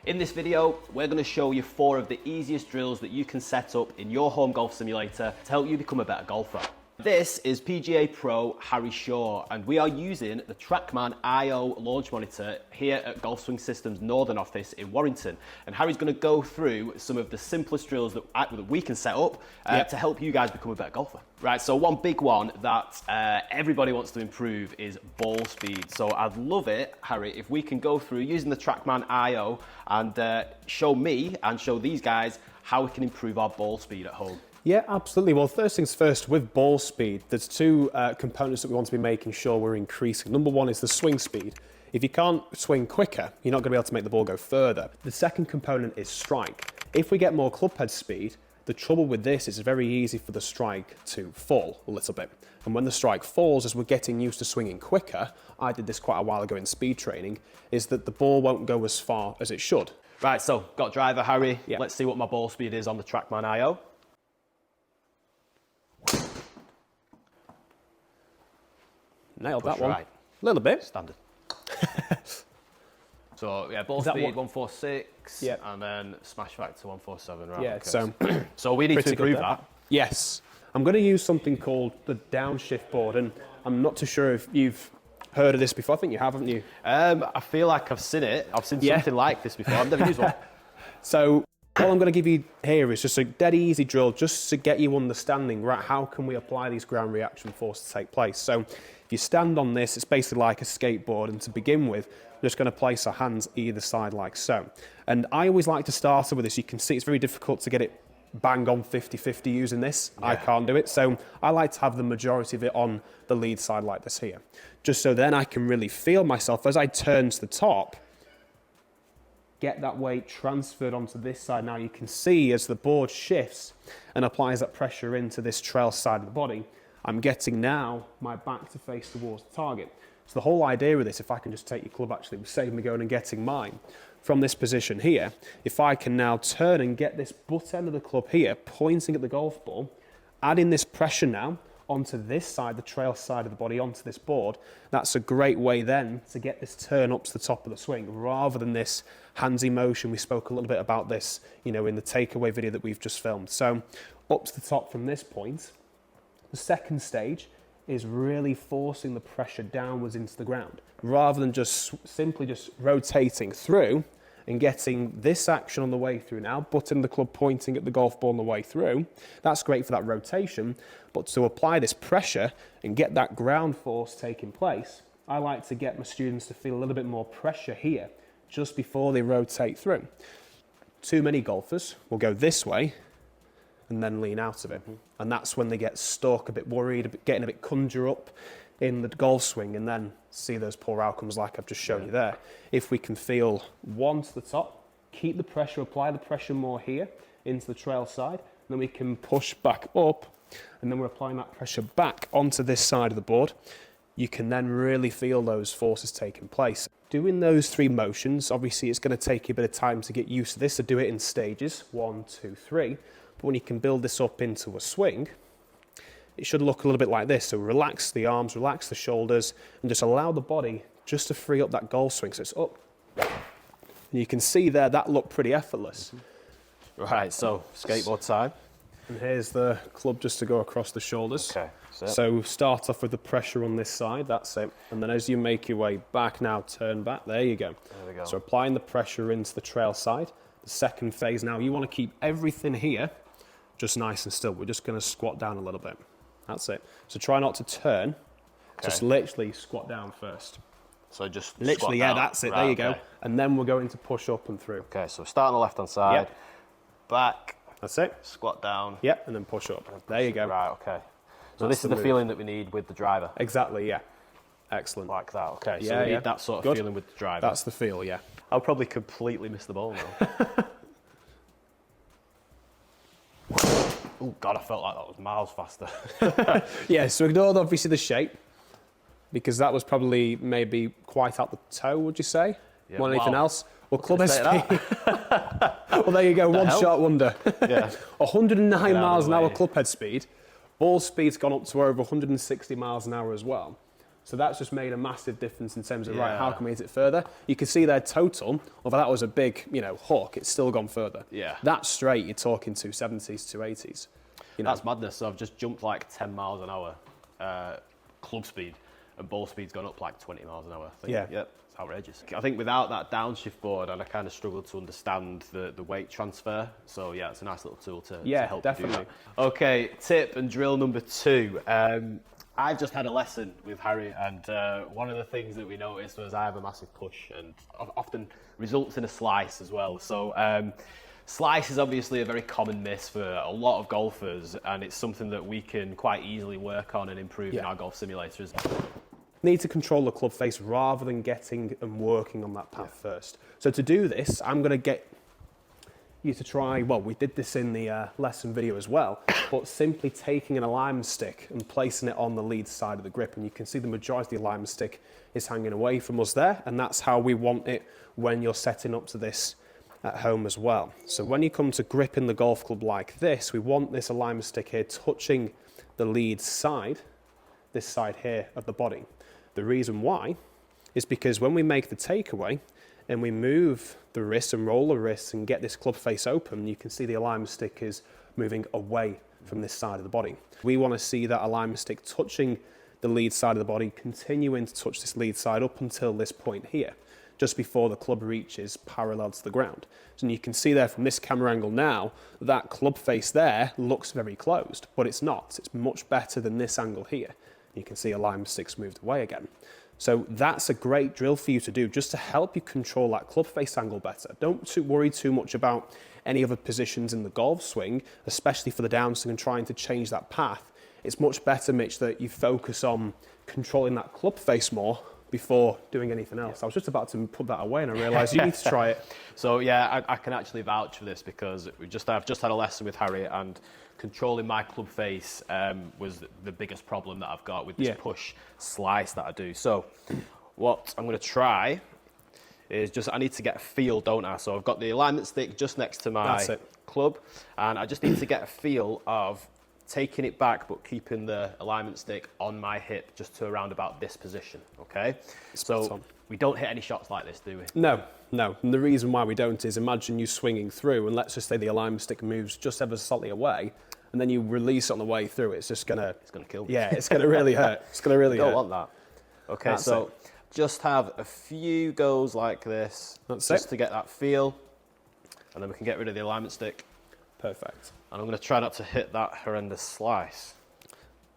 In this video, we're going to show you 4 of the easiest drills that you can set up in your home golf simulator to help you become a better golfer. This is PGA Pro Harry Shaw, and we are using the TrackMan IO launch monitor here at Golf Swing Systems Northern office in Warrington. And Harry's going to go through some of the simplest drills that we can set up to help you guys become a better golfer. Right, so one big one that everybody wants to improve is ball speed. So I'd love it, Harry, if we can go through using the TrackMan IO and show me and show these guys how we can improve our ball speed at home. Yeah, absolutely. Well, first things first, with ball speed, there's 2 components that we want to be making sure we're increasing. Number 1 is the swing speed. If you can't swing quicker, you're not going to be able to make the ball go further. The second component is strike. If we get more club head speed, the trouble with this is it's very easy for the strike to fall a little bit. And when the strike falls, as we're getting used to swinging quicker, I did this quite a while ago in speed training, is that the ball won't go as far as it should. Right, so got driver, Harry. Yeah. Let's see what my ball speed is on the TrackMan IO. Nailed that one. Right. A little bit. Standard. So yeah, ball speed 146, and then smash factor 147. Right. Yeah. Okay. So we need to improve that. Yes. I'm going to use something called the downshift board, and I'm not too sure if you've heard of this before. I think you have, haven't you? I feel like I've seen it. I've seen something like this before. I've never used one. So all I'm going to give you here is just a dead easy drill just to get you understanding, right, how can we apply these ground reaction forces to take place. So if you stand on this, it's basically like a skateboard, and to begin with, we're just going to place our hands either side like so. And I always like to start with this. You can see it's very difficult to get it bang on 50-50 using this. Yeah. I can't do it. So I like to have the majority of it on the lead side like this here. Just so then I can really feel myself as I turn to the top, get that weight transferred onto this side. Now you can see as the board shifts and applies that pressure into this trail side of the body, I'm getting now my back to face towards the target. So the whole idea of this, if I can just take your club, actually, would save me going and getting mine. From this position here, if I can now turn and get this butt end of the club here, pointing at the golf ball, adding this pressure now onto this side, the trail side of the body, onto this board, that's a great way then to get this turn up to the top of the swing, rather than this handsy motion. We spoke a little bit about this, in the takeaway video that we've just filmed. So up to the top from this point. The second stage is really forcing the pressure downwards into the ground, rather than just simply just rotating through and getting this action on the way through now, button the club pointing at the golf ball on the way through. That's great for that rotation, but to apply this pressure and get that ground force taking place, I like to get my students to feel a little bit more pressure here just before they rotate through. Too many golfers will go this way and then lean out of it. And that's when they get stuck, a bit worried, getting a bit conjure up in the golf swing, and then see those poor outcomes like I've just shown you there. If we can feel one to the top, keep the pressure, apply the pressure more here into the trail side, and then we can push back up, and then we're applying that pressure back onto this side of the board. You can then really feel those forces taking place. Doing those 3 motions, obviously it's going to take you a bit of time to get used to this, so do it in stages, 1, 2, 3. But when you can build this up into a swing, it should look a little bit like this. So relax the arms, relax the shoulders, and just allow the body just to free up that golf swing. So it's up. And you can see there, that looked pretty effortless. Right, so skateboard time. And here's the club just to go across the shoulders. Okay. So start off with the pressure on this side, that's it. And then as you make your way back now, turn back, there you go. There we go. So applying the pressure into the trail side. The second phase now, you want to keep everything here just nice and still. We're just going to squat down a little bit. That's it. So try not to turn. Okay. Just literally squat down first. So just literally, squat down. That's it. Right, there you go. And then we're going to push up and through. Okay, so start on the left-hand side. Yep. Back. That's it. Squat down. Yep, and then push up. There you go. Right, okay. So this is the feeling that we need with the driver. Exactly, yeah. Excellent. Like that, okay. So we need that sort of feeling with the driver. That's the feel, yeah. I'll probably completely miss the ball now. Oh God, I felt like that was miles faster. Yeah, so ignore obviously the shape, because that was probably maybe quite out the toe, would you say? Yeah, more than anything else? Well, club head speed. Well, there you go, one shot wonder. Yeah. 109 miles an hour club head speed. Ball speed's gone up to over 160 miles an hour as well. So that's just made a massive difference in terms of, right, how can we hit it further? You can see their total, although that was a big, hook, it's still gone further. Yeah. That straight, you're talking 270s, 280s. That's madness. So I've just jumped like 10 miles an hour club speed, and ball speed's gone up like 20 miles an hour. I think. Yeah. Yep. It's outrageous. I think without that downshift board, and I kind of struggled to understand the weight transfer. So yeah, it's a nice little tool to help definitely. you do that. Okay, tip and drill number 2. I've just had a lesson with Harry, and one of the things that we noticed was I have a massive push, and often results in a slice as well. So slice is obviously a very common miss for a lot of golfers, and it's something that we can quite easily work on and improve in our golf simulators. Need to control the club face rather than getting and working on that path first. So to do this, I'm going to get you to try, well, we did this in the lesson video as well, but simply taking an alignment stick and placing it on the lead side of the grip, and you can see the majority of the alignment stick is hanging away from us there, and that's how we want it when you're setting up to this at home as well. So when you come to gripping the golf club like this, we want this alignment stick here touching the lead side, this side here of the body. The reason why is because when we make the takeaway and we move the wrist and roll the wrist and get this club face open, you can see the alignment stick is moving away from this side of the body. We want to see that alignment stick touching the lead side of the body, continuing to touch this lead side up until this point here, just before the club reaches parallel to the ground. So you can see there from this camera angle now, that club face there looks very closed, but it's not. It's much better than this angle here. You can see alignment stick's moved away again. So that's a great drill for you to do just to help you control that club face angle better. Don't worry too much about any other positions in the golf swing, especially for the downswing and trying to change that path. It's much better, Mitch, that you focus on controlling that club face more before doing anything else. I was just about to put that away and I realised you need to try it. So yeah, I can actually vouch for this because I've just had a lesson with Harry, and controlling my club face was the biggest problem that I've got with this push slice that I do. So what I'm going to try is I need to get a feel, don't I? So I've got the alignment stick just next to my club, and I just need to get a feel of taking it back but keeping the alignment stick on my hip just to around about this position, okay? So we don't hit any shots like this, do we? No. And the reason why we don't is imagine you swinging through and let's just say the alignment stick moves just ever slightly away and then you release it on the way through. It's gonna kill me. Yeah, it's gonna really hurt. It's gonna really hurt. Don't want that. Okay, so just have a few goes like this just to get that feel, and then we can get rid of the alignment stick. Perfect. And I'm going to try not to hit that horrendous slice.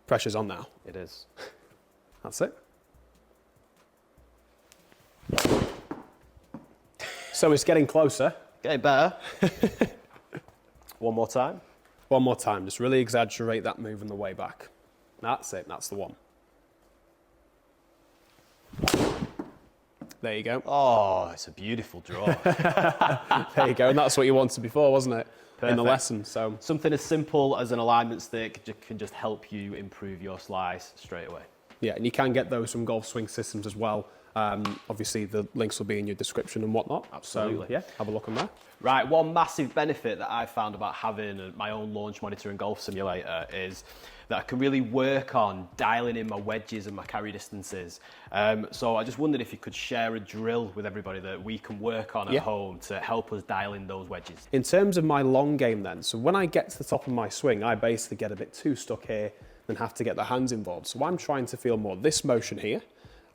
Pressure's on now. It is. That's it. So it's getting closer. Getting better. One more time. One more time. Just really exaggerate that move on the way back. That's it. That's the one. There you go. Oh, it's a beautiful draw. There you go. And that's what you wanted before, wasn't it? Perfect. In the lesson. So something as simple as an alignment stick can just help you improve your slice straight away. Yeah, and you can get those from Golf Swing Systems as well. Obviously, the links will be in your description and whatnot. Absolutely. So, yeah, have a look on there. Right, one massive benefit that I've found about having my own launch monitor and golf simulator is that I can really work on dialing in my wedges and my carry distances. So I just wondered if you could share a drill with everybody that we can work on at home to help us dial in those wedges. In terms of my long game then, so when I get to the top of my swing, I basically get a bit too stuck here and have to get the hands involved. So I'm trying to feel more this motion here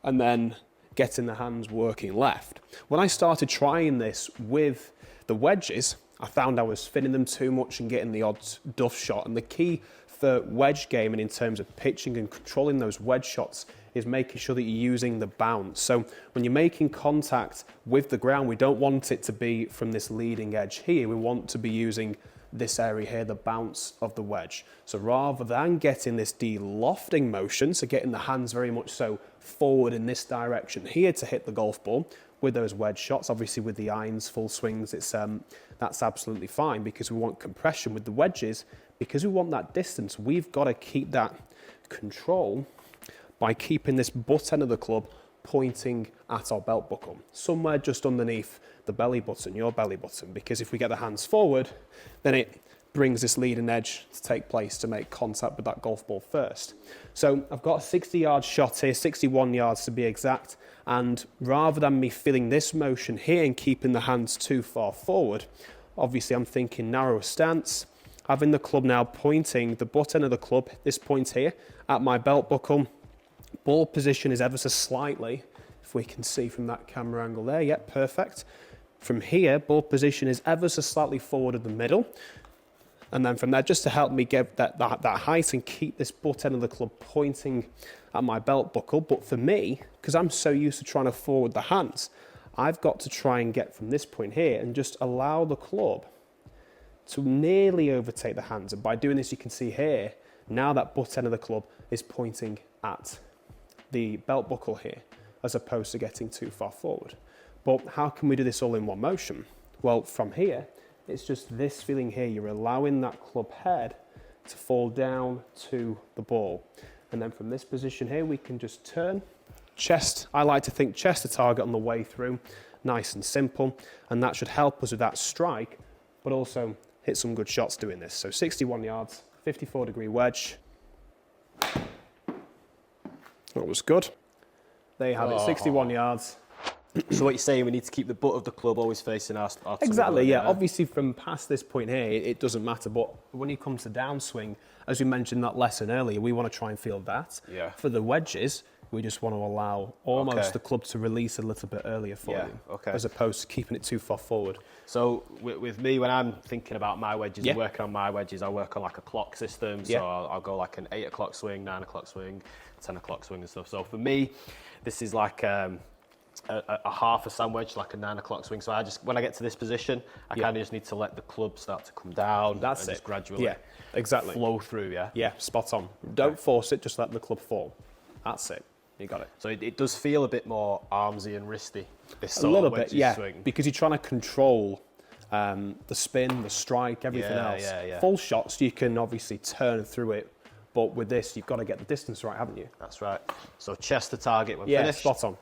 and then getting the hands working left. When I started trying this with the wedges, I found I was spinning them too much and getting the odd duff shot. And the key for wedge gaming in terms of pitching and controlling those wedge shots is making sure that you're using the bounce. So when you're making contact with the ground, we don't want it to be from this leading edge here. We want to be using this area here, the bounce of the wedge. So rather than getting this de-lofting motion, so getting the hands very much so forward in this direction here to hit the golf ball with those wedge shots, obviously with the irons, full swings, that's absolutely fine because we want compression with the wedges. Because we want that distance, we've got to keep that control by keeping this butt end of the club pointing at our belt buckle, somewhere just underneath the belly button, your belly button, because if we get the hands forward, then it brings this leading edge to take place to make contact with that golf ball first. So I've got a 60-yard shot here, 61 yards to be exact, and rather than me feeling this motion here and keeping the hands too far forward, obviously I'm thinking narrower stance, having the club now pointing, the butt end of the club, this point here, at my belt buckle. Ball position is ever so slightly, if we can see from that camera angle there, yep, perfect. From here, ball position is ever so slightly forward of the middle. And then from there, just to help me get that height and keep this butt end of the club pointing at my belt buckle. But for me, because I'm so used to trying to forward the hands, I've got to try and get from this point here and just allow the club to nearly overtake the hands. And by doing this, you can see here, now that butt end of the club is pointing at the belt buckle here, as opposed to getting too far forward. But how can we do this all in one motion? Well, from here, it's just this feeling here. You're allowing that club head to fall down to the ball. And then from this position here, we can just turn. Chest, I like to think chest to target on the way through. Nice and simple. And that should help us with that strike, but also hit some good shots doing this. So 61 yards, 54-degree wedge. That was good. There you have it, 61 yards. So what you're saying, we need to keep the butt of the club always facing our Exactly, yeah. Obviously from past this point here, it doesn't matter, but when you come to downswing, as we mentioned in that lesson earlier, we want to try and feel that. Yeah. For the wedges, we just want to allow almost the club to release a little bit earlier for you, as opposed to keeping it too far forward. So with me, when I'm thinking about my wedges and working on my wedges, I work on like a clock system. So I'll go like an 8 o'clock swing, 9 o'clock swing, 10 o'clock swing and stuff. So for me, this is like a half a sand wedge, like a 9 o'clock swing. So I just, when I get to this position, I kind of just need to let the club start to come down. That's and it. Just gradually flow through, Yeah, spot on. Don't force it, just let the club fall. That's it. You got it. So it does feel a bit more armsy and wristy, this A sort little of bit, wedges yeah, swing. because you're trying to control the spin, the strike, everything else. Full shots, you can obviously turn through it, but with this, you've got to get the distance right, haven't you? That's right. So chest to target when Yeah, finished. spot on.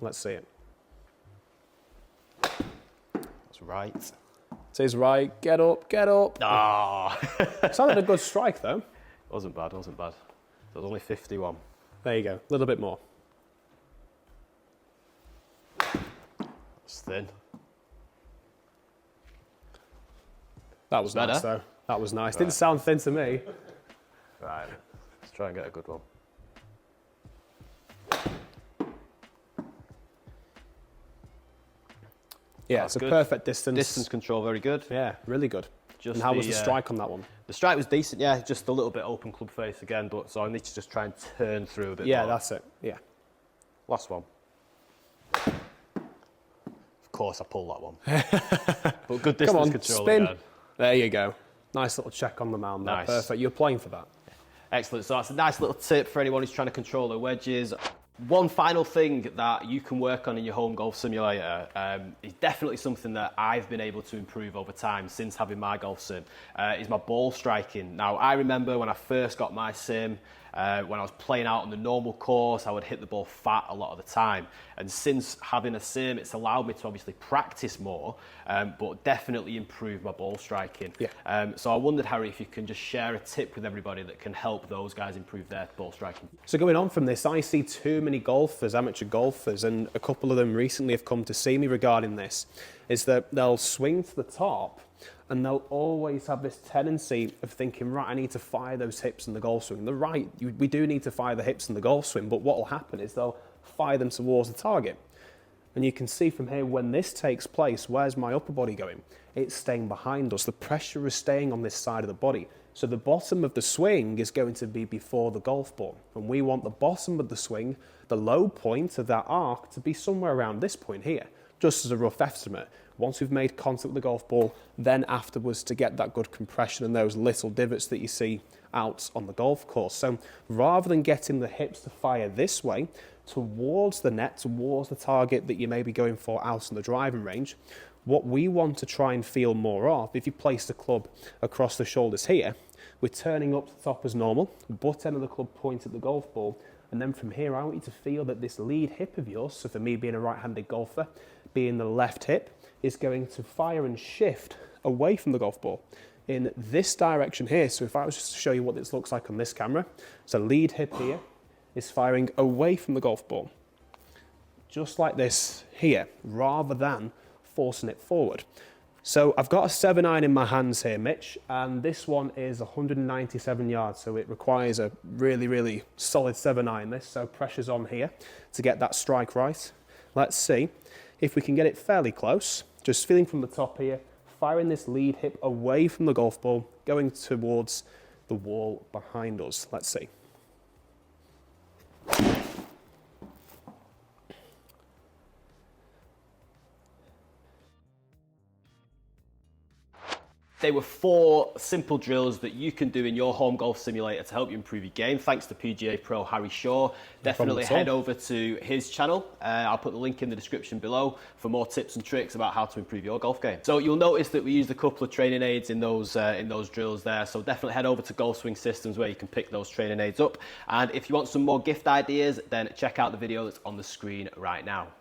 Let's see it. That's right. It is right. Get up, get up. Ah, Sounded a good strike, though. wasn't bad. So it was only 51. There you go. A little bit more. It's thin. That was nice, though. That was nice. Didn't sound thin to me. Right. Let's try and get a good one. Yeah, it's a perfect distance. Distance control, very good. Yeah, really good. Just and how was the strike on that one? The strike was decent, yeah, just a little bit open club face again, but so I need to just try and turn through a bit more. Yeah, that's it. Yeah. Last one. Of course, I pulled that one. But good distance control spin. again. There you go. Nice little check on the mound there. Nice. Perfect. You're playing for that. Excellent. So that's a nice little tip for anyone who's trying to control their wedges. One final thing that you can work on in your home golf simulator is definitely something that I've been able to improve over time since having my golf sim, is my ball striking. Now, I remember when I first got my sim, when I was playing out on the normal course, I would hit the ball fat a lot of the time. And since having a sim, it's allowed me to obviously practice more, but definitely improve my ball striking. Yeah. So I wondered, Harry, if you can just share a tip with everybody that can help those guys improve their ball striking. So going on from this, I see too many golfers, amateur golfers, and a couple of them recently have come to see me regarding this, is that they'll swing to the top and they'll always have this tendency of thinking, right, I need to fire those hips in the golf swing. They're right, we do need to fire the hips in the golf swing, but what will happen is they'll fire them towards the target. And you can see from here, when this takes place, where's my upper body going? It's staying behind us. The pressure is staying on this side of the body. So the bottom of the swing is going to be before the golf ball. And we want the bottom of the swing, the low point of that arc, to be somewhere around this point here, just as a rough estimate. Once we've made contact with the golf ball, then afterwards to get that good compression and those little divots that you see out on the golf course. So rather than getting the hips to fire this way, towards the net, towards the target that you may be going for out on the driving range, what we want to try and feel more of, if you place the club across the shoulders here, we're turning up to the top as normal, butt end of the club point at the golf ball, and then from here I want you to feel that this lead hip of yours, so for me being a right-handed golfer, being the left hip, is going to fire and shift away from the golf ball. in this direction here. So if I was just to show you what this looks like on this camera, so lead hip here is firing away from the golf ball, just like this here, rather than forcing it forward. So I've got a 7-iron in my hands here, Mitch, and this one is 197 yards, so it requires a really, really solid 7-iron this, so pressure's on here to get that strike right. Let's see if we can get it fairly close, just feeling from the top here, firing this lead hip away from the golf ball, going towards the wall behind us. Let's see. They were 4 simple drills that you can do in your home golf simulator to help you improve your game. Thanks to PGA Pro Harry Shaw. Definitely head over to his channel. I'll put the link in the description below for more tips and tricks about how to improve your golf game. So you'll notice that we used a couple of training aids in those drills there. So definitely head over to Golf Swing Systems where you can pick those training aids up. And if you want some more gift ideas, then check out the video that's on the screen right now.